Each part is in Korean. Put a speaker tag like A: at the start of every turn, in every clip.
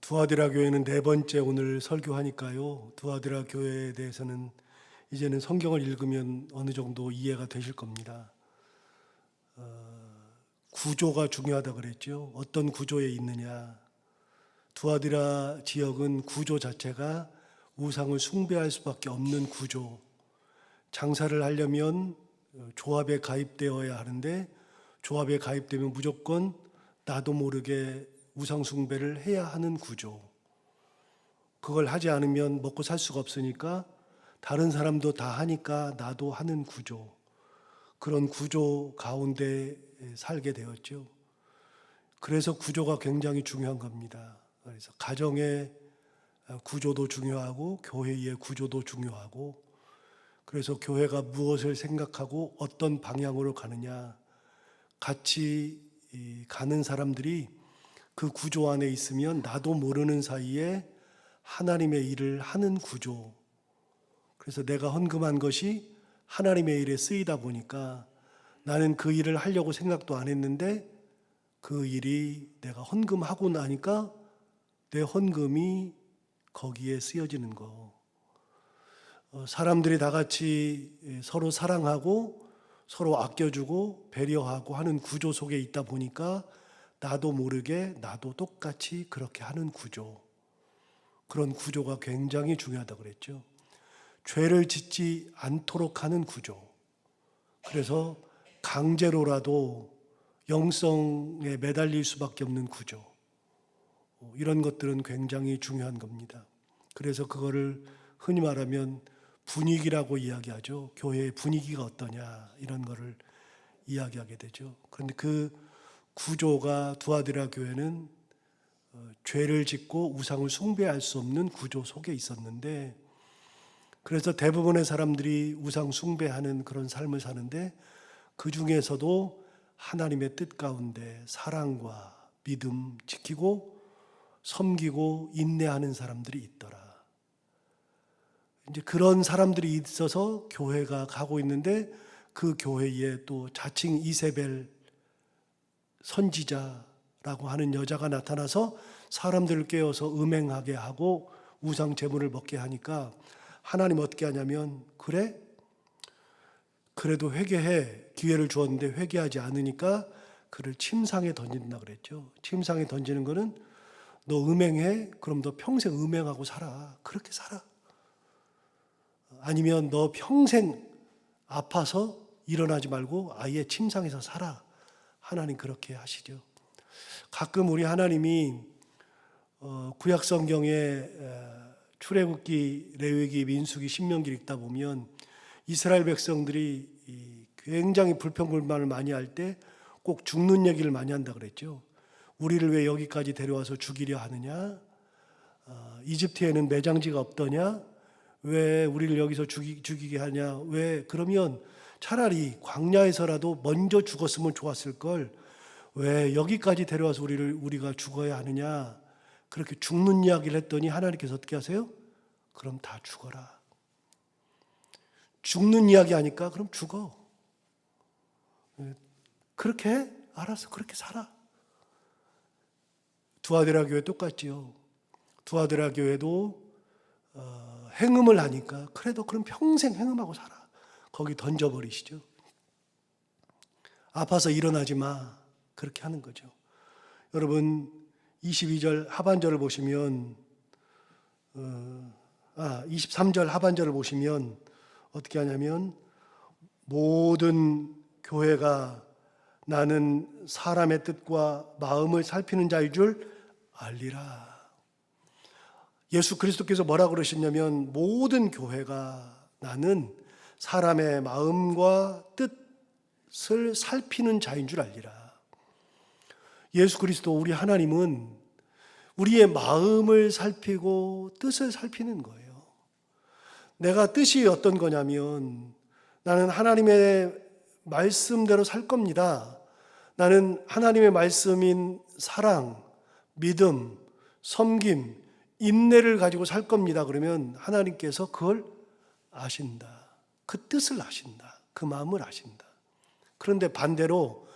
A: 두아디라 교회는 네 번째 오늘 설교하니까요. 두아디라 교회에 대해서는 이제는 성경을 읽으면 어느 정도 이해가 되실 겁니다. 구조가 중요하다 그랬죠. 어떤 구조에 있느냐. 두아디라 지역은 구조 자체가 우상을 숭배할 수밖에 없는 구조. 장사를 하려면 조합에 가입되어야 하는데 조합에 가입되면 무조건 나도 모르게 우상 숭배를 해야 하는 구조. 그걸 하지 않으면 먹고 살 수가 없으니까 다른 사람도 다 하니까 나도 하는 구조. 그런 구조 가운데 살게 되었죠. 그래서 구조가 굉장히 중요한 겁니다. 그래서 가정의 구조도 중요하고 교회의 구조도 중요하고, 그래서 교회가 무엇을 생각하고 어떤 방향으로 가느냐, 같이 가는 사람들이 그 구조 안에 있으면 나도 모르는 사이에 하나님의 일을 하는 구조. 그래서 내가 헌금한 것이 하나님의 일에 쓰이다 보니까 나는 그 일을 하려고 생각도 안 했는데 그 일이 내가 헌금하고 나니까 내 헌금이 거기에 쓰여지는 거. 사람들이 다 같이 서로 사랑하고 서로 아껴주고 배려하고 하는 구조 속에 있다 보니까 나도 모르게 나도 똑같이 그렇게 하는 구조. 그런 구조가 굉장히 중요하다고 그랬죠. 죄를 짓지 않도록 하는 구조. 그래서 강제로라도 영성에 매달릴 수밖에 없는 구조. 이런 것들은 굉장히 중요한 겁니다. 그래서 그거를 흔히 말하면 분위기라고 이야기하죠. 교회의 분위기가 어떠냐 이런 거를 이야기하게 되죠. 그런데 그 구조가 두아디라 교회는 죄를 짓고 우상을 숭배할 수 없는 구조 속에 있었는데, 그래서 대부분의 사람들이 우상 숭배하는 그런 삶을 사는데 그 중에서도 하나님의 뜻 가운데 사랑과 믿음 지키고 섬기고 인내하는 사람들이 있더라. 이제 그런 사람들이 있어서 교회가 가고 있는데 그 교회에 또 자칭 이세벨 선지자라고 하는 여자가 나타나서 사람들을 깨워서 음행하게 하고 우상 제물을 먹게 하니까 하나님 어떻게 하냐면, 그래? 그래도 회개해. 기회를 주었는데 회개하지 않으니까 그를 침상에 던진다 그랬죠. 침상에 던지는 거는 너 음행해? 그럼 너 평생 음행하고 살아. 그렇게 살아. 아니면 너 평생 아파서 일어나지 말고 아예 침상에서 살아. 하나님 그렇게 하시죠. 가끔 우리 하나님이 구약 성경에 출애굽기, 레위기, 민수기, 신명기 읽다 보면 이스라엘 백성들이 굉장히 불평불만을 많이 할 때 꼭 죽는 얘기를 많이 한다 그랬죠. 우리를 왜 여기까지 데려와서 죽이려 하느냐? 이집트에는 매장지가 없더냐? 왜 우리를 여기서 죽이게 하냐? 왜 그러면 차라리 광야에서라도 먼저 죽었으면 좋았을 걸 왜 여기까지 데려와서 우리가 죽어야 하느냐? 그렇게 죽는 이야기를 했더니 하나님께서 어떻게 하세요? 그럼 다 죽어라. 죽는 이야기 하니까 그럼 죽어. 그렇게 해? 알았어. 그렇게 살아. 두아디라 교회 똑같지요. 두아디라 교회도 행음을 하니까 그래도 그럼 평생 행음하고 살아. 거기 던져버리시죠. 아파서 일어나지 마. 그렇게 하는 거죠. 여러분 22절 하반절을 보시면 23절 하반절을 보시면 어떻게 하냐면, 모든 교회가 나는 사람의 뜻과 마음을 살피는 자일 줄 알리라. 예수 그리스도께서 뭐라 그러셨냐면, 모든 교회가 나는 사람의 마음과 뜻을 살피는 자인 줄 알리라. 예수 그리스도 우리 하나님은 우리의 마음을 살피고 뜻을 살피는 거예요. 내가 뜻이 어떤 거냐면, 나는 하나님의 말씀대로 살 겁니다. 나는 하나님의 말씀인 사랑, 믿음, 섬김, 인내를 가지고 살 겁니다. 그러면 하나님께서 그걸 아신다. 그 뜻을 아신다. 그 마음을 아신다. 그런데 반대로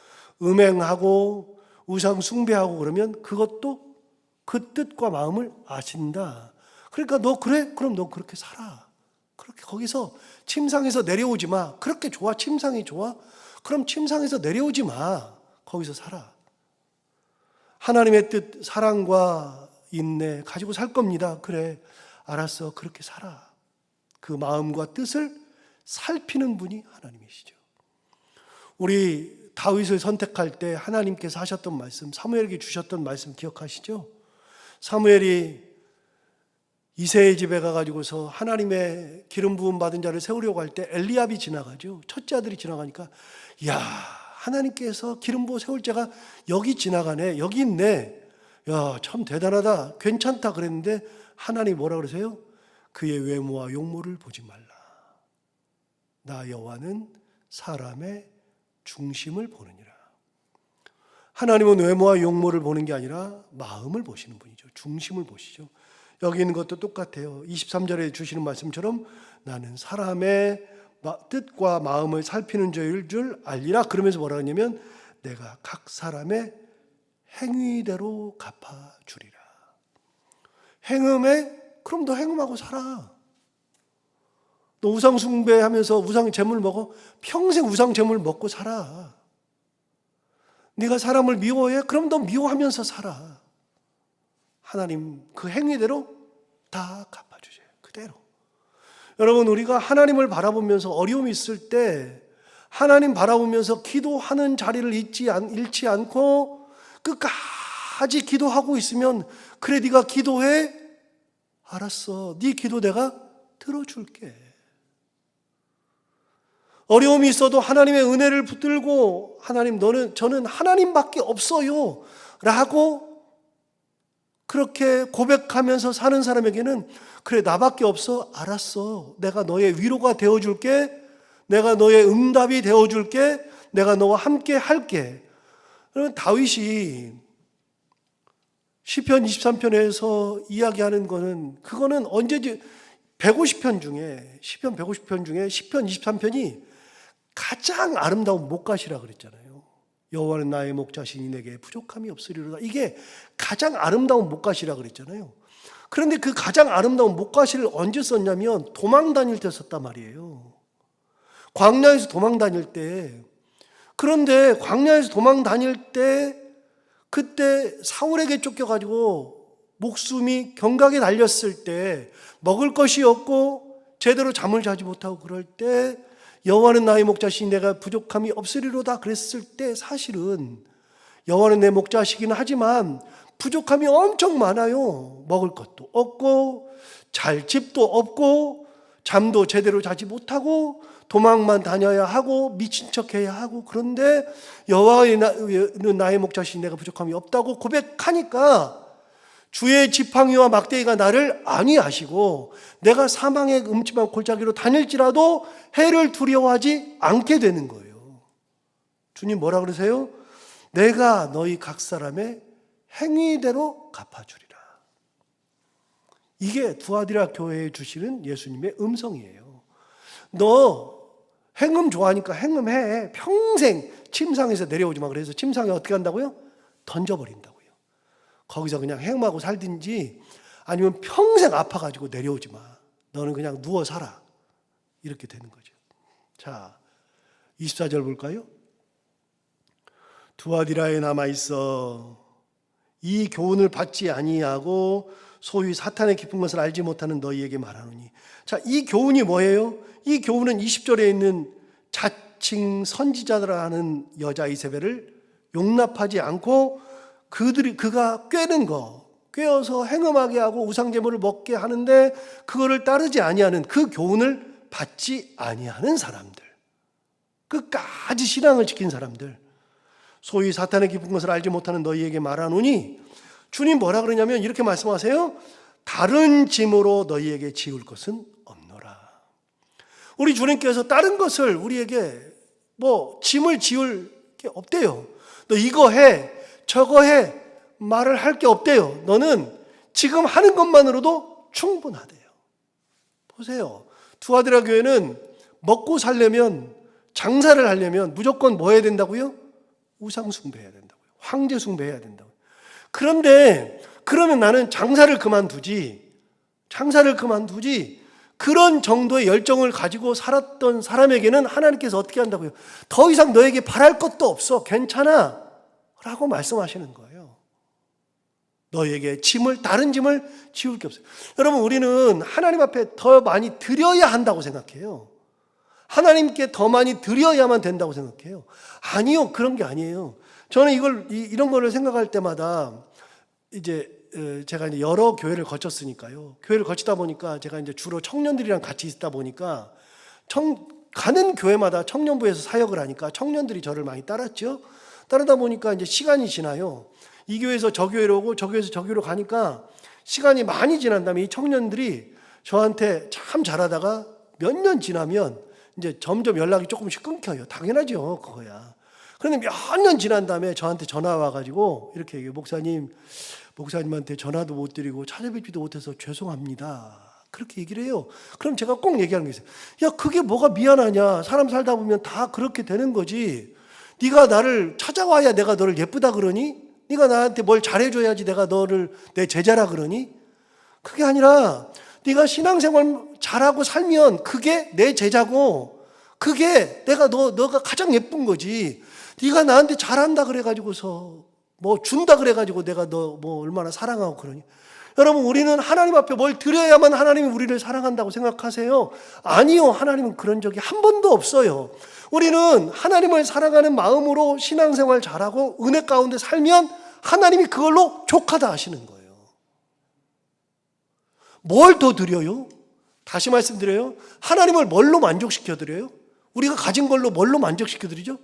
A: 음행하고 우상 숭배하고 그러면 그것도 그 뜻과 마음을 아신다. 그러니까 너 그래? 그럼 너 그렇게 살아. 그렇게 거기서 침상에서 내려오지 마. 그렇게 좋아? 침상이 좋아? 그럼 침상에서 내려오지 마. 거기서 살아. 하나님의 뜻, 사랑과 인내 가지고 살 겁니다. 그래, 알았어. 그렇게 살아. 그 마음과 뜻을 살피는 분이 하나님이시죠. 우리 다윗을 선택할 때 하나님께서 하셨던 말씀, 사무엘에게 주셨던 말씀 기억하시죠? 사무엘이 이새의 집에 가가지고서 하나님의 기름 부음 받은 자를 세우려고 할 때 엘리압이 지나가죠. 첫째 아들이 지나가니까 야, 하나님께서 기름 부어 세울 자가 여기 지나가네, 여기 있네. 야, 참 대단하다, 괜찮다 그랬는데 하나님이 뭐라 그러세요? 그의 외모와 용모를 보지 말라. 나 여호와는 사람의 중심을 보느니라. 하나님은 외모와 용모를 보는 게 아니라 마음을 보시는 분이죠. 중심을 보시죠. 여기 있는 것도 똑같아요. 23절에 주시는 말씀처럼 나는 사람의 뜻과 마음을 살피는 자일 줄 알리라. 그러면서 뭐라 하냐면 내가 각 사람의 행위대로 갚아주리라. 행음에 그럼 너 행음하고 살아. 너 우상 숭배하면서 우상 제물 먹어? 평생 우상 제물 먹고 살아. 네가 사람을 미워해? 그럼 너 미워하면서 살아. 하나님 그 행위대로 다 갚아주세요. 그대로. 여러분, 우리가 하나님을 바라보면서 어려움이 있을 때 하나님 바라보면서 기도하는 자리를 잃지 않고 끝까지 기도하고 있으면 그래, 네가 기도해? 알았어. 네 기도 내가 들어줄게. 어려움이 있어도 하나님의 은혜를 붙들고 하나님, 저는 하나님밖에 없어요 라고 그렇게 고백하면서 사는 사람에게는 그래, 나밖에 없어? 알았어. 내가 너의 위로가 되어줄게. 내가 너의 응답이 되어줄게. 내가 너와 함께 할게. 그러면 다윗이 시편 23편에서 이야기하는 거는, 그거는 언제지 150편 중에, 시편 150편 중에 시편 23편이 가장 아름다운 목가시라 그랬잖아요. 여호와는 나의 목자시니 내게 부족함이 없으리로다. 이게 가장 아름다운 목가시라 그랬잖아요. 그런데 그 가장 아름다운 목가시를 언제 썼냐면 도망 다닐 때 썼단 말이에요. 광야에서 도망 다닐 때. 그런데 광야에서 도망 다닐 때 그때 사울에게 쫓겨가지고 목숨이 경각에 달렸을 때, 먹을 것이 없고 제대로 잠을 자지 못하고 그럴 때 여호와는 나의 목자시니 내가 부족함이 없으리로다 그랬을 때, 사실은 여호와는 내 목자시기는 하지만 부족함이 엄청 많아요. 먹을 것도 없고 잘 집도 없고 잠도 제대로 자지 못하고 도망만 다녀야 하고 미친 척해야 하고, 그런데 여호와는 나의 목자시니 내가 부족함이 없다고 고백하니까 주의 지팡이와 막대기가 나를 안위하시고 내가 사망의 음침한 골짜기로 다닐지라도 해를 두려워하지 않게 되는 거예요. 주님 뭐라 그러세요? 내가 너희 각 사람의 행위대로 갚아주리라. 이게 두아디라 교회에 주시는 예수님의 음성이에요. 너 행음 좋아하니까 행음해. 평생 침상에서 내려오지 마. 그래서 침상에 어떻게 한다고요? 던져버린다고요. 거기서 그냥 행음하고 살든지 아니면 평생 아파가지고 내려오지 마. 너는 그냥 누워 살아. 이렇게 되는 거죠. 자, 24절 볼까요? 두아디라에 남아있어 이 교훈을 받지 아니하고 소위 사탄의 깊은 것을 알지 못하는 너희에게 말하노니. 자, 이 교훈이 뭐예요? 이 교훈은 20절에 있는 자칭 선지자라는 여자 이세벨을 용납하지 않고 그가 꿰는 거, 꿰어서 행음하게 하고 우상제물을 먹게 하는데 그거를 따르지 아니하는, 그 교훈을 받지 아니하는 사람들, 끝까지 신앙을 지킨 사람들, 소위 사탄의 깊은 것을 알지 못하는 너희에게 말하노니, 주님 뭐라 그러냐면 이렇게 말씀하세요. 다른 짐으로 너희에게 지울 것은 없노라. 우리 주님께서 다른 것을 우리에게 짐을 지울 게 없대요. 너 이거 해, 저거 해, 말을 할 게 없대요. 너는 지금 하는 것만으로도 충분하대요. 보세요. 두아디라 교회는 먹고 살려면, 장사를 하려면 무조건 뭐 해야 된다고요? 우상 숭배해야 된다고요. 황제 숭배해야 된다고요. 그런데 그러면 나는 장사를 그만두지. 그런 정도의 열정을 가지고 살았던 사람에게는 하나님께서 어떻게 한다고요? 더 이상 너에게 바랄 것도 없어. 괜찮아. 라고 말씀하시는 거예요. 너에게 다른 짐을 지울 게 없어요. 여러분, 우리는 하나님 앞에 더 많이 드려야 한다고 생각해요. 하나님께 더 많이 드려야만 된다고 생각해요. 아니요, 그런 게 아니에요. 저는 이런 거를 생각할 때마다 제가 이제 여러 교회를 거쳤으니까요. 교회를 거치다 보니까 제가 이제 주로 청년들이랑 같이 있다 보니까 가는 교회마다 청년부에서 사역을 하니까 청년들이 저를 많이 따랐죠. 따르다 보니까 이제 시간이 지나요. 이 교회에서 저 교회로 오고 저 교회에서 저 교회로 가니까 시간이 많이 지난 다음에 이 청년들이 저한테 참 잘하다가 몇 년 지나면 이제 점점 연락이 조금씩 끊겨요. 당연하죠, 그거야. 그런데 몇 년 지난 다음에 저한테 전화 와가지고 이렇게 얘기해요. 목사님한테 전화도 못 드리고 찾아뵙지도 못해서 죄송합니다. 그렇게 얘기를 해요. 그럼 제가 꼭 얘기하는 게 있어요. 야, 그게 뭐가 미안하냐. 사람 살다 보면 다 그렇게 되는 거지. 네가 나를 찾아와야 내가 너를 예쁘다 그러니? 네가 나한테 뭘 잘해줘야지 내가 너를 내 제자라 그러니? 그게 아니라 네가 신앙생활 잘하고 살면 그게 내 제자고 그게 너가 가장 예쁜 거지. 네가 나한테 잘한다 그래가지고서 뭐 준다 그래가지고 내가 너 뭐 얼마나 사랑하고 그러니? 여러분, 우리는 하나님 앞에 뭘 드려야만 하나님이 우리를 사랑한다고 생각하세요? 아니요, 하나님은 그런 적이 한 번도 없어요. 우리는 하나님을 사랑하는 마음으로 신앙생활 잘하고 은혜 가운데 살면 하나님이 그걸로 족하다 하시는 거예요. 뭘 더 드려요? 다시 말씀드려요. 하나님을 뭘로 만족시켜 드려요? 우리가 가진 걸로 뭘로 만족시켜 드리죠?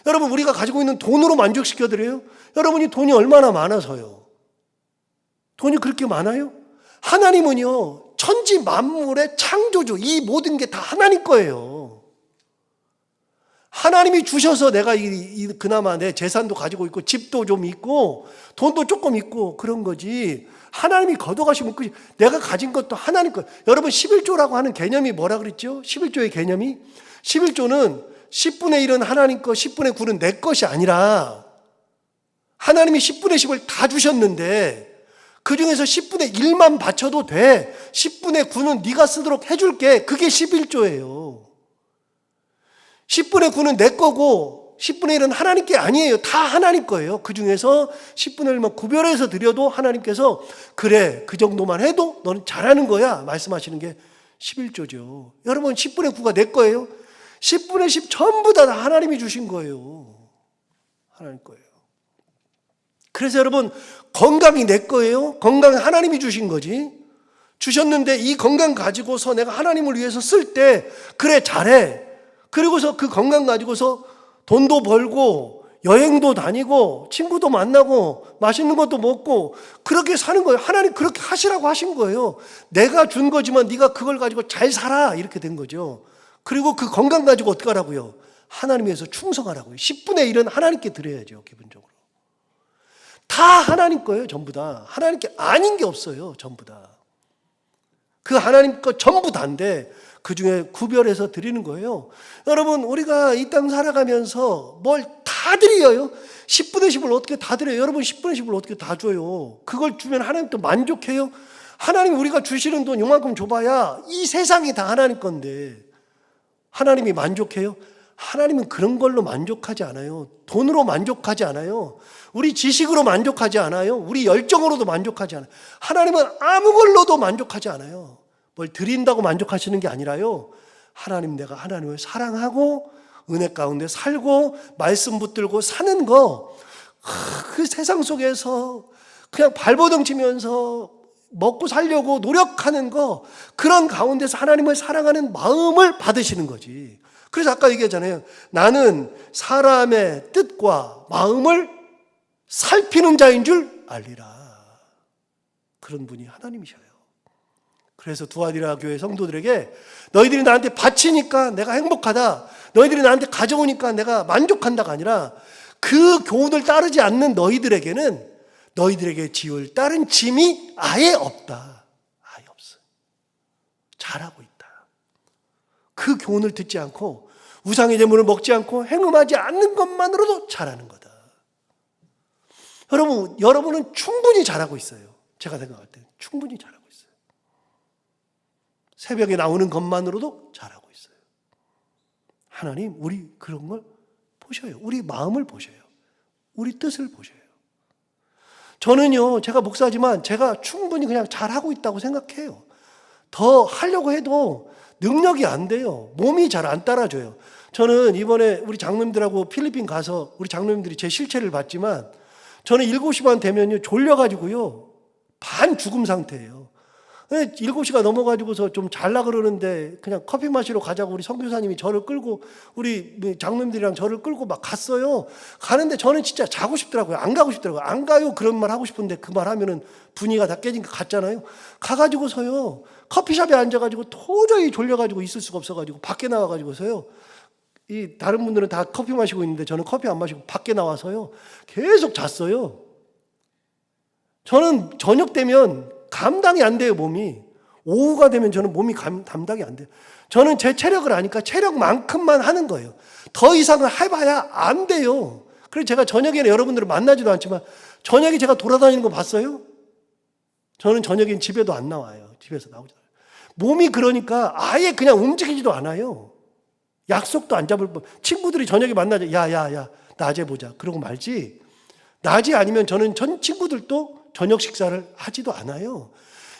A: 여러분, 우리가 가지고 있는 돈으로 만족시켜 드려요? 여러분이 돈이 얼마나 많아서요? 돈이 그렇게 많아요? 하나님은요, 천지 만물의 창조주, 이 모든 게 다 하나님 거예요. 하나님이 주셔서 내가 그나마 내 재산도 가지고 있고 집도 좀 있고 돈도 조금 있고 그런 거지. 하나님이 걷어가시면 끝이. 내가 가진 것도 하나님 거. 여러분, 11조라고 하는 개념이 뭐라 그랬죠? 11조의 개념이 11조는 10분의 1은 하나님 거, 10분의 9는 내 것이 아니라 하나님이 10분의 10을 다 주셨는데 그 중에서 10분의 1만 바쳐도 돼. 10분의 9는 네가 쓰도록 해줄게. 그게 11조예요. 10분의 9는 내 거고 10분의 1은 하나님 게 아니에요. 다 하나님 거예요. 그 중에서 10분의 1만 구별해서 드려도 하나님께서 그래, 그 정도만 해도 너는 잘하는 거야 말씀하시는 게 11조죠. 여러분, 10분의 9가 내 거예요. 10분의 10 전부 다 하나님이 주신 거예요. 하나님 거예요. 그래서 여러분, 건강이 내 거예요. 건강은 하나님이 주신 거지. 주셨는데 이 건강 가지고서 내가 하나님을 위해서 쓸 때 그래, 잘해. 그리고서 그 건강 가지고서 돈도 벌고 여행도 다니고 친구도 만나고 맛있는 것도 먹고 그렇게 사는 거예요. 하나님 그렇게 하시라고 하신 거예요. 내가 준 거지만 네가 그걸 가지고 잘 살아, 이렇게 된 거죠. 그리고 그 건강 가지고 어떻게 하라고요? 하나님 위해서 충성하라고요. 10분의 1은 하나님께 드려야죠. 기본적으로 다 하나님 거예요. 전부 다 하나님께 아닌 게 없어요. 전부 다 그 하나님 거 전부 다인데 그 중에 구별해서 드리는 거예요. 여러분, 우리가 이 땅 살아가면서 뭘 다 드려요? 10분의 10을 어떻게 다 드려요? 여러분, 10분의 10을 어떻게 다 줘요? 그걸 주면 하나님 또 만족해요? 하나님 우리가 주시는 돈 요만큼 줘봐야 이 세상이 다 하나님 건데 하나님이 만족해요? 하나님은 그런 걸로 만족하지 않아요. 돈으로 만족하지 않아요. 우리 지식으로 만족하지 않아요. 우리 열정으로도 만족하지 않아요. 하나님은 아무 걸로도 만족하지 않아요. 뭘 드린다고 만족하시는 게 아니라요. 하나님, 내가 하나님을 사랑하고 은혜 가운데 살고 말씀 붙들고 사는 거, 그 세상 속에서 그냥 발버둥 치면서 먹고 살려고 노력하는 거, 그런 가운데서 하나님을 사랑하는 마음을 받으시는 거지. 그래서 아까 얘기했잖아요. 나는 사람의 뜻과 마음을 살피는 자인 줄 알리라. 그런 분이 하나님이셔요. 그래서 두아디라 교회 성도들에게 너희들이 나한테 바치니까 내가 행복하다, 너희들이 나한테 가져오니까 내가 만족한다가 아니라 그 교훈을 따르지 않는 너희들에게는 너희들에게 지을 다른 짐이 아예 없다. 아예 없어. 잘하고 있다. 그 교훈을 듣지 않고 우상의 제물을 먹지 않고 행음하지 않는 것만으로도 잘하는 거다. 여러분은 충분히 잘하고 있어요. 제가 생각할 때 충분히 잘하고 있어요. 새벽에 나오는 것만으로도 잘하고 있어요. 하나님, 우리 그런 걸 보셔요. 우리 마음을 보셔요. 우리 뜻을 보셔요. 저는요, 제가 목사지만 제가 충분히 그냥 잘하고 있다고 생각해요. 더 하려고 해도 능력이 안 돼요. 몸이 잘 안 따라줘요. 저는 이번에 우리 장로님들하고 필리핀 가서 우리 장로님들이 제 실체를 봤지만 저는 7시 반 되면요, 졸려가지고요, 반 죽음 상태예요. 7시가 넘어가지고서 좀 잘라 그러는데 그냥 커피 마시러 가자고 우리 선교사님이 저를 끌고 우리 장로님들이랑 저를 끌고 막 갔어요. 가는데 저는 진짜 자고 싶더라고요. 안 가고 싶더라고요. 안 가요. 그런 말 하고 싶은데 그 말 하면은 분위기가 다 깨진 것 같잖아요. 가가지고서요, 커피숍에 앉아가지고 도저히 졸려가지고 있을 수가 없어가지고 밖에 나와가지고서요, 이 다른 분들은 다 커피 마시고 있는데 저는 커피 안 마시고 밖에 나와서요 계속 잤어요. 저는 저녁 되면 감당이 안 돼요, 몸이. 오후가 되면 저는 몸이 감당이 안 돼요. 저는 제 체력을 아니까 체력만큼만 하는 거예요. 더 이상을 해봐야 안 돼요. 그래서 제가 저녁에는 여러분들을 만나지도 않지만 저녁에 제가 돌아다니는 거 봤어요? 저는 저녁엔 집에도 안 나와요. 집에서 나오지 않아요. 몸이 그러니까 아예 그냥 움직이지도 않아요. 약속도 안 잡을 뻔. 친구들이 저녁에 만나자. 야, 낮에 보자. 그러고 말지. 낮이 아니면 저는 전 친구들도 저녁 식사를 하지도 않아요.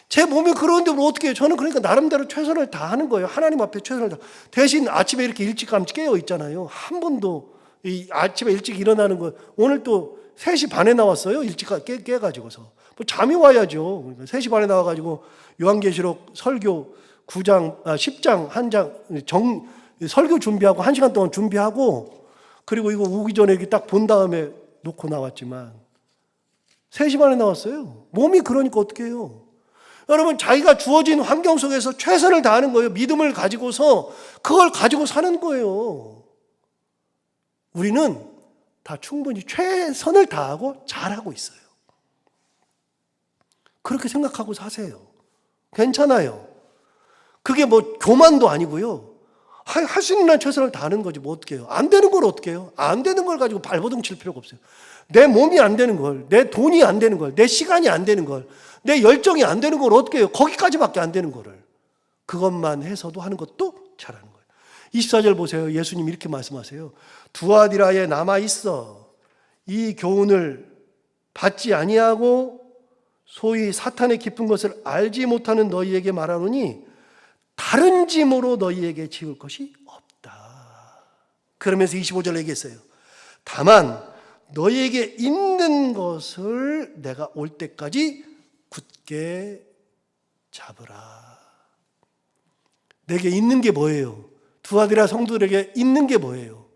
A: 제 몸이 그러는데 뭘 어떻게 해요? 저는 그러니까 나름대로 최선을 다하는 거예요. 하나님 앞에 최선을 다. 대신 아침에 이렇게 일찌감치 깨어 있잖아요. 한 번도 이 아침에 일찍 일어나는 거. 오늘 또 3시 반에 나왔어요. 일찍 깨가지고서. 뭐 잠이 와야죠. 그러니까 3시 반에 나와가지고 요한계시록 설교 9장, 10장 한 장 설교 준비하고 1시간 동안 준비하고 그리고 이거 오기 전에 이렇게 딱 본 다음에 놓고 나왔지만 3시 반에 나왔어요. 몸이 그러니까 어떻게 해요? 여러분, 자기가 주어진 환경 속에서 최선을 다하는 거예요. 믿음을 가지고서 그걸 가지고 사는 거예요. 우리는 다 충분히 최선을 다하고 잘하고 있어요. 그렇게 생각하고 사세요. 괜찮아요. 그게 뭐 교만도 아니고요. 할 수 있는 한 최선을 다하는 거지 뭐 어떻게 해요. 안 되는 걸 어떻게 해요. 안 되는 걸 가지고 발버둥 칠 필요가 없어요. 내 몸이 안 되는 걸, 내 돈이 안 되는 걸, 내 시간이 안 되는 걸, 내 열정이 안 되는 걸 어떻게 해요. 거기까지밖에 안 되는 거를 그것만 해서도 하는 것도 잘하는 거예요. 24절 보세요. 예수님 이렇게 말씀하세요. 두아디라에 남아있어 이 교훈을 받지 아니하고 소위 사탄의 깊은 것을 알지 못하는 너희에게 말하노니 다른 짐으로 너희에게 지을 것이 없다. 그러면서 25절 얘기했어요. 다만 너희에게 있는 것을 내가 올 때까지 굳게 잡으라. 내게 있는 게 뭐예요? 두아디라 성도들에게 있는 게 뭐예요?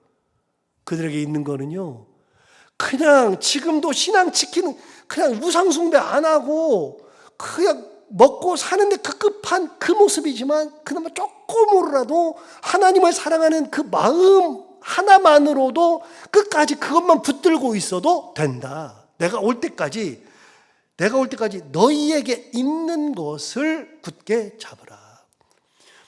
A: 그들에게 있는 거는요, 그냥 지금도 신앙 지키는, 그냥 우상 숭배 안 하고 그냥 먹고 사는데 급급한 그 모습이지만 그나마 조금으로라도 하나님을 사랑하는 그 마음 하나만으로도 끝까지 그것만 붙들고 있어도 된다. 내가 올 때까지 너희에게 있는 것을 굳게 잡으라.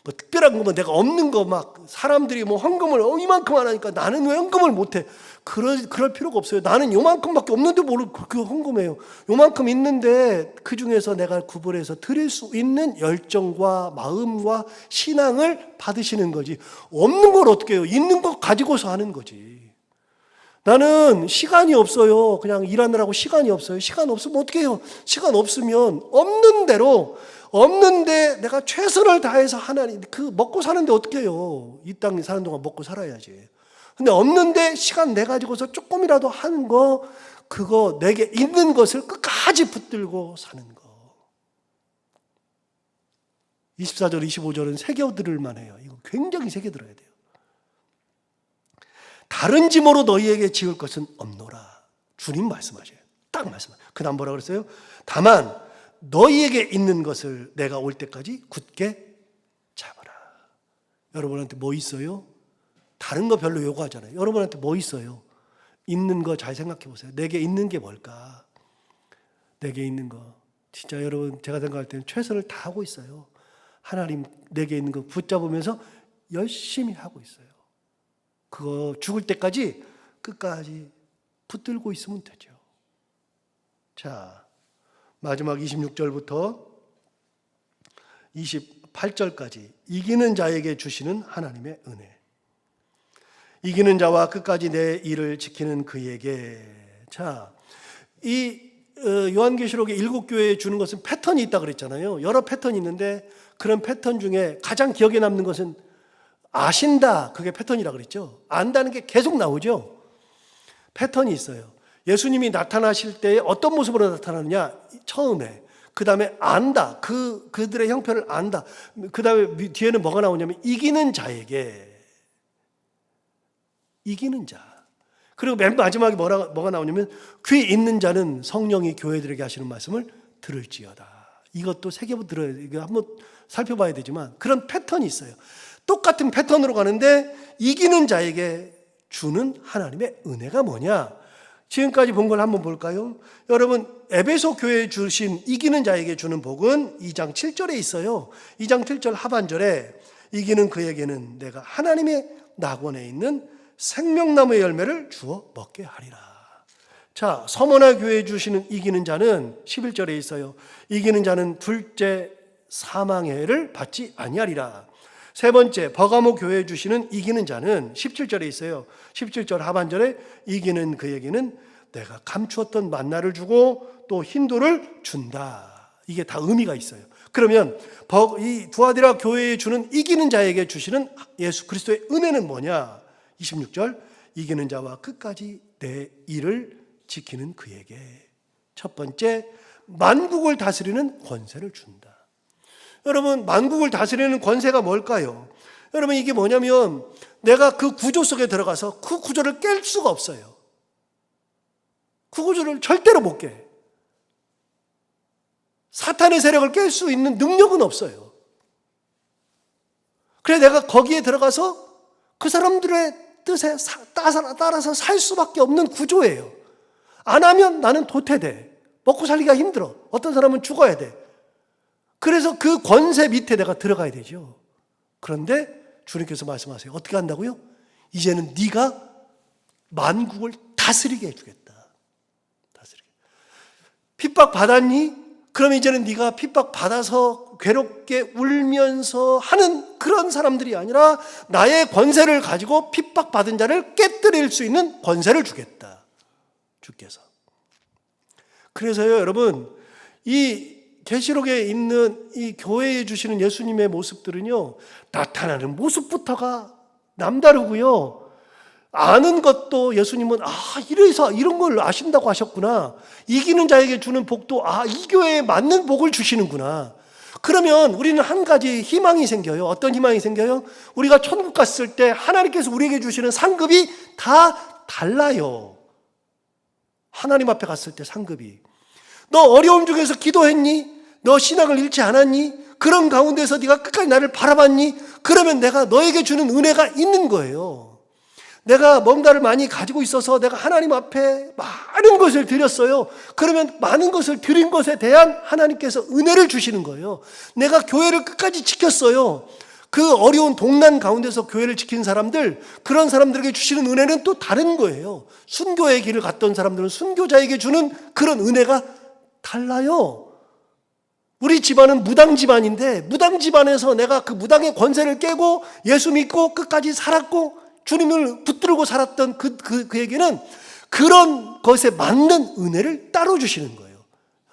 A: 뭐 특별한 거면 내가 없는 거 막 사람들이 뭐 헌금을 이만큼 안 하니까 나는 왜 헌금을 못해? 그럴 필요가 없어요. 나는 요만큼밖에 없는데 뭘 그렇게 헌금해요? 요만큼 있는데 그 중에서 내가 구분해서 드릴 수 있는 열정과 마음과 신앙을 받으시는 거지. 없는 걸 어떻게 해요? 있는 것 가지고서 하는 거지. 나는 시간이 없어요. 그냥 일하느라고 시간이 없어요. 시간 없으면 어떻게 해요? 시간 없으면 없는 대로, 없는데 내가 최선을 다해서 하나님, 그 먹고 사는데 어떻게 해요? 이 땅에 사는 동안 먹고 살아야지. 근데 없는데 시간 내 가지고서 조금이라도 하는 거, 그거 내게 있는 것을 끝까지 붙들고 사는 거. 24절, 25절은 새겨들을 만해요. 이거 굉장히 새겨들어야 돼요. 다른 짐으로 너희에게 지을 것은 없노라. 주님 말씀하셔요. 딱 말씀하세요. 그 다음 뭐라 그랬어요? 다만 너희에게 있는 것을 내가 올 때까지 굳게 잡아라. 여러분한테 뭐 있어요? 다른 거 별로 요구하잖아요. 여러분한테 뭐 있어요? 있는 거 잘 생각해 보세요. 내게 있는 게 뭘까? 내게 있는 거. 진짜 여러분, 제가 생각할 때는 최선을 다하고 있어요. 하나님 내게 있는 거 붙잡으면서 열심히 하고 있어요. 그거 죽을 때까지 끝까지 붙들고 있으면 되죠. 자, 마지막 26절부터 28절까지 이기는 자에게 주시는 하나님의 은혜. 이기는 자와 끝까지 내 일을 지키는 그에게. 자, 이 요한계시록의 7교회에 주는 것은 패턴이 있다 그랬잖아요. 여러 패턴이 있는데 그런 패턴 중에 가장 기억에 남는 것은 아신다. 그게 패턴이라 그랬죠. 안다는 게 계속 나오죠. 패턴이 있어요. 예수님이 나타나실 때 어떤 모습으로 나타나느냐? 처음에. 그 다음에 안다. 그들의 형편을 안다. 그 다음에 뒤에는 뭐가 나오냐면 이기는 자에게. 이기는 자. 그리고 맨 마지막에 뭐가 나오냐면 귀 있는 자는 성령이 교회들에게 하시는 말씀을 들을지어다. 이것도 새겨보 들어야 돼. 이거 한번 살펴봐야 되지만 그런 패턴이 있어요. 똑같은 패턴으로 가는데 이기는 자에게 주는 하나님의 은혜가 뭐냐? 지금까지 본 걸 한번 볼까요? 여러분, 에베소 교회에 주신 이기는 자에게 주는 복은 2장 7절에 있어요. 2장 7절 하반절에 이기는 그에게는 내가 하나님의 낙원에 있는 생명나무의 열매를 주어 먹게 하리라. 자, 서머나 교회에 주시는 이기는 자는 11절에 있어요. 이기는 자는 둘째 사망의 해를 받지 아니하리라. 세 번째, 버가모 교회에 주시는 이기는 자는 17절에 있어요. 17절 하반절에 이기는 그에게는 내가 감추었던 만나를 주고 또 흰돌을 준다. 이게 다 의미가 있어요. 그러면 이 두아디라 교회에 주는 이기는 자에게 주시는 예수 그리스도의 은혜는 뭐냐? 26절, 이기는 자와 끝까지 내 일을 지키는 그에게. 첫 번째, 만국을 다스리는 권세를 준다. 여러분, 만국을 다스리는 권세가 뭘까요? 여러분, 이게 뭐냐면 내가 그 구조 속에 들어가서 그 구조를 깰 수가 없어요. 그 구조를 절대로 못 깨. 사탄의 세력을 깰 수 있는 능력은 없어요. 그래 내가 거기에 들어가서 그 사람들의 뜻에 따라서 살 수밖에 없는 구조예요. 안 하면 나는 도태돼. 먹고 살기가 힘들어. 어떤 사람은 죽어야 돼. 그래서 그 권세 밑에 내가 들어가야 되죠. 그런데 주님께서 말씀하세요. 어떻게 한다고요? 이제는 네가 만국을 다스리게 해주겠다. 다스리게. 핍박 받았니? 그럼 이제는 네가 핍박 받아서 괴롭게 울면서 하는 그런 사람들이 아니라 나의 권세를 가지고 핍박 받은 자를 깨뜨릴 수 있는 권세를 주겠다. 주께서. 그래서요, 여러분, 이 계시록에 있는 이 교회에 주시는 예수님의 모습들은요, 나타나는 모습부터가 남다르고요. 아는 것도 예수님은 이래서 이런 걸 아신다고 하셨구나. 이기는 자에게 주는 복도 이 교회에 맞는 복을 주시는구나. 그러면 우리는 한 가지 희망이 생겨요. 어떤 희망이 생겨요? 우리가 천국 갔을 때 하나님께서 우리에게 주시는 상급이 다 달라요. 하나님 앞에 갔을 때 상급이. 너 어려움 중에서 기도했니? 너 신앙을 잃지 않았니? 그런 가운데서 네가 끝까지 나를 바라봤니? 그러면 내가 너에게 주는 은혜가 있는 거예요. 내가 뭔가를 많이 가지고 있어서 내가 하나님 앞에 많은 것을 드렸어요. 그러면 많은 것을 드린 것에 대한 하나님께서 은혜를 주시는 거예요. 내가 교회를 끝까지 지켰어요. 그 어려운 동난 가운데서 교회를 지킨 사람들, 그런 사람들에게 주시는 은혜는 또 다른 거예요. 순교의 길을 갔던 사람들은 순교자에게 주는 그런 은혜가 달라요. 우리 집안은 무당 집안인데 무당 집안에서 내가 그 무당의 권세를 깨고 예수 믿고 끝까지 살았고 주님을 붙들고 살았던 그에게는 그런 것에 맞는 은혜를 따로 주시는 거예요.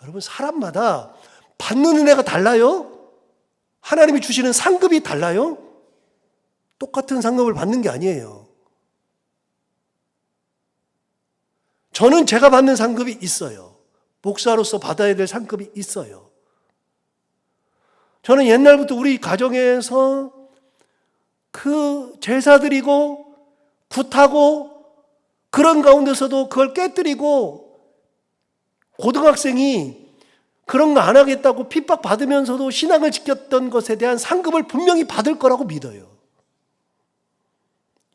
A: 여러분, 사람마다 받는 은혜가 달라요. 하나님이 주시는 상급이 달라요. 똑같은 상급을 받는 게 아니에요. 저는 제가 받는 상급이 있어요. 목사로서 받아야 될 상급이 있어요. 저는 옛날부터 우리 가정에서 그 제사 드리고 굿하고 그런 가운데서도 그걸 깨뜨리고 고등학생이 그런 거 안 하겠다고 핍박받으면서도 신앙을 지켰던 것에 대한 상급을 분명히 받을 거라고 믿어요.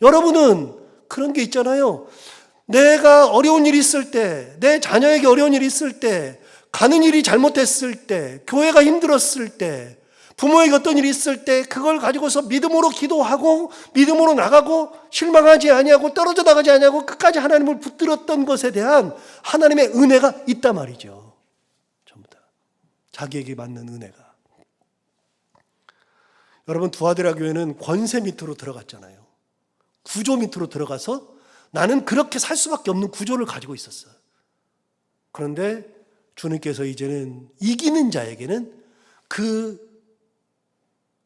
A: 여러분은 그런 게 있잖아요. 내가 어려운 일이 있을 때, 내 자녀에게 어려운 일이 있을 때, 가는 일이 잘못됐을 때, 교회가 힘들었을 때, 부모에게 어떤 일이 있을 때 그걸 가지고서 믿음으로 기도하고 믿음으로 나가고 실망하지 아니하고 떨어져 나가지 아니하고 끝까지 하나님을 붙들었던 것에 대한 하나님의 은혜가 있단 말이죠. 전부 다. 자기에게 맞는 은혜가. 여러분, 두아디라 교회는 권세 밑으로 들어갔잖아요. 구조 밑으로 들어가서 나는 그렇게 살 수밖에 없는 구조를 가지고 있었어요. 그런데 주님께서 이제는 이기는 자에게는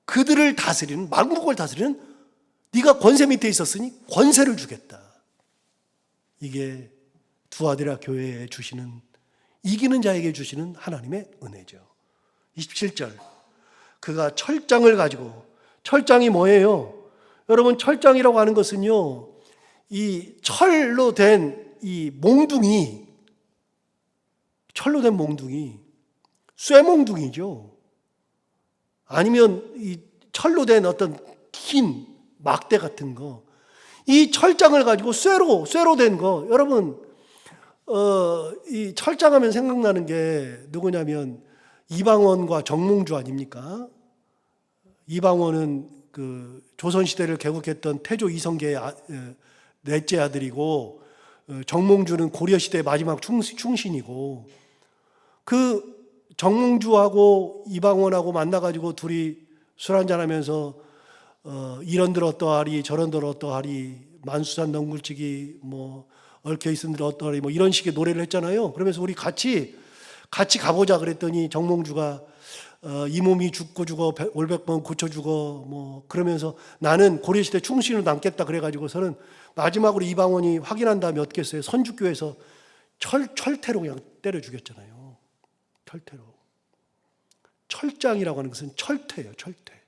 A: 그들을 다스리는, 만국을 다스리는, 네가 권세 밑에 있었으니 권세를 주겠다. 이게 두아디라 교회에 주시는, 이기는 자에게 주시는 하나님의 은혜죠. 27절, 그가 철장을 가지고, 철장이 뭐예요? 여러분, 철장이라고 하는 것은요, 이 철로 된 이 몽둥이, 철로 된 몽둥이, 쇠몽둥이죠. 아니면 이 철로 된 어떤 긴 막대 같은 거, 이 철장을 가지고 쇠로 된 거. 여러분, 이 철장하면 생각나는 게 누구냐면 이방원과 정몽주 아닙니까? 이방원은 그 조선시대를 개국했던 태조 이성계의 넷째 아들이고, 정몽주는 고려시대의 마지막 충신이고, 그 정몽주하고 이방원하고 만나가지고 둘이 술 한잔하면서 이런들 어떠하리 저런들 어떠하리, 만수산 넝굴치기 뭐 얽혀있은들 어떠하리, 뭐 이런 식의 노래를 했잖아요. 그러면서 우리 같이 가보자 그랬더니 정몽주가 이 몸이 죽고 죽어 올백번 고쳐 죽어 뭐 그러면서 나는 고려시대 충신으로 남겠다 그래가지고서는 마지막으로 이방원이 확인한 다음에 어떻게 했어요? 선주교에서 철퇴로 그냥 때려 죽였잖아요. 철퇴로. 철장이라고 하는 것은 철퇴예요. 철퇴.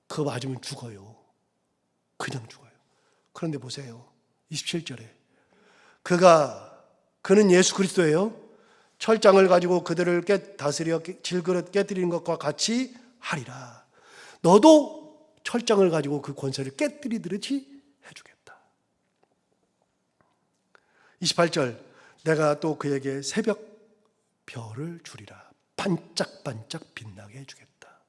A: 그거 맞으면 죽어요. 그냥 죽어요. 그런데 보세요. 27절에 그는 예수 그리스도예요. 철장을 가지고 그들을 다스려 질그릇 깨뜨리는 것과 같이 하리라. 너도 철장을 가지고 그 권세를 깨뜨리듯이 해주겠다. 28절, 내가 또 그에게 새벽 별을 주리라. 반짝반짝 빛나게 해주겠다.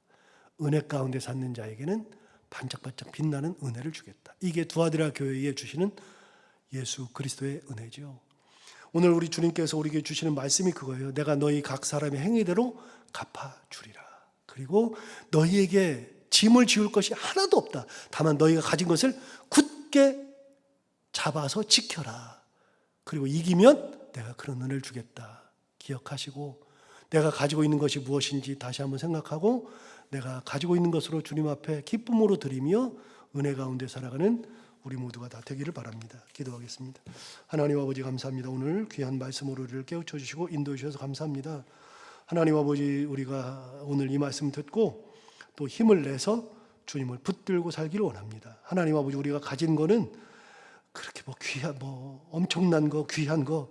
A: 은혜 가운데 사는 자에게는 반짝반짝 빛나는 은혜를 주겠다. 이게 두아디라 교회에 주시는 예수 그리스도의 은혜죠. 오늘 우리 주님께서 우리에게 주시는 말씀이 그거예요. 내가 너희 각 사람의 행위대로 갚아주리라. 그리고 너희에게 짐을 지울 것이 하나도 없다. 다만 너희가 가진 것을 굳게 잡아서 지켜라. 그리고 이기면 내가 그런 은혜를 주겠다. 기억하시고 내가 가지고 있는 것이 무엇인지 다시 한번 생각하고 내가 가지고 있는 것으로 주님 앞에 기쁨으로 드리며 은혜 가운데 살아가는 우리 모두가 다 되기를 바랍니다. 기도하겠습니다. 하나님 아버지 감사합니다. 오늘 귀한 말씀으로 우리를 깨우쳐 주시고 인도해 주셔서 감사합니다. 하나님 아버지, 우리가 오늘 이 말씀 듣고 또 힘을 내서 주님을 붙들고 살기를 원합니다. 하나님 아버지, 우리가 가진 거는 그렇게 엄청난 거, 귀한 거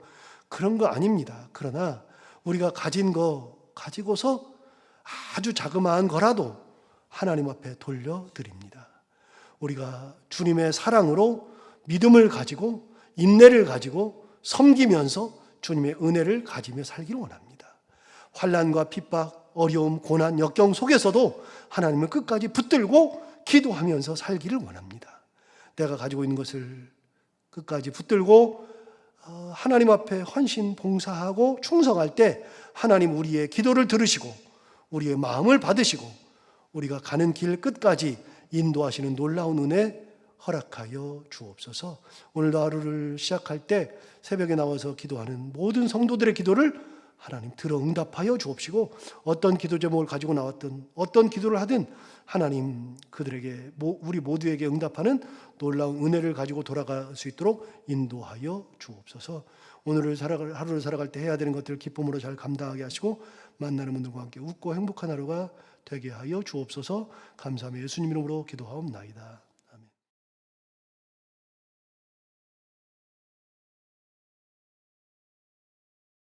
A: 그런 거 아닙니다. 그러나 우리가 가진 거 가지고서 아주 자그마한 거라도 하나님 앞에 돌려드립니다. 우리가 주님의 사랑으로 믿음을 가지고 인내를 가지고 섬기면서 주님의 은혜를 가지며 살기를 원합니다. 환난과 핍박, 어려움, 고난, 역경 속에서도 하나님을 끝까지 붙들고 기도하면서 살기를 원합니다. 내가 가지고 있는 것을 끝까지 붙들고 하나님 앞에 헌신 봉사하고 충성할 때 하나님 우리의 기도를 들으시고 우리의 마음을 받으시고 우리가 가는 길 끝까지 인도하시는 놀라운 은혜 허락하여 주옵소서. 오늘도 하루를 시작할 때 새벽에 나와서 기도하는 모든 성도들의 기도를 하나님 들어 응답하여 주옵시고, 어떤 기도 제목을 가지고 나왔든 어떤 기도를 하든 하나님 그들에게 우리 모두에게 응답하는 놀라운 은혜를 가지고 돌아갈 수 있도록 인도하여 주옵소서. 하루를 살아갈 때 해야 되는 것들을 기쁨으로 잘 감당하게 하시고 만나는 분들과 함께 웃고 행복한 하루가 되게 하여 주옵소서. 감사하며 예수님 이름으로 기도하옵나이다.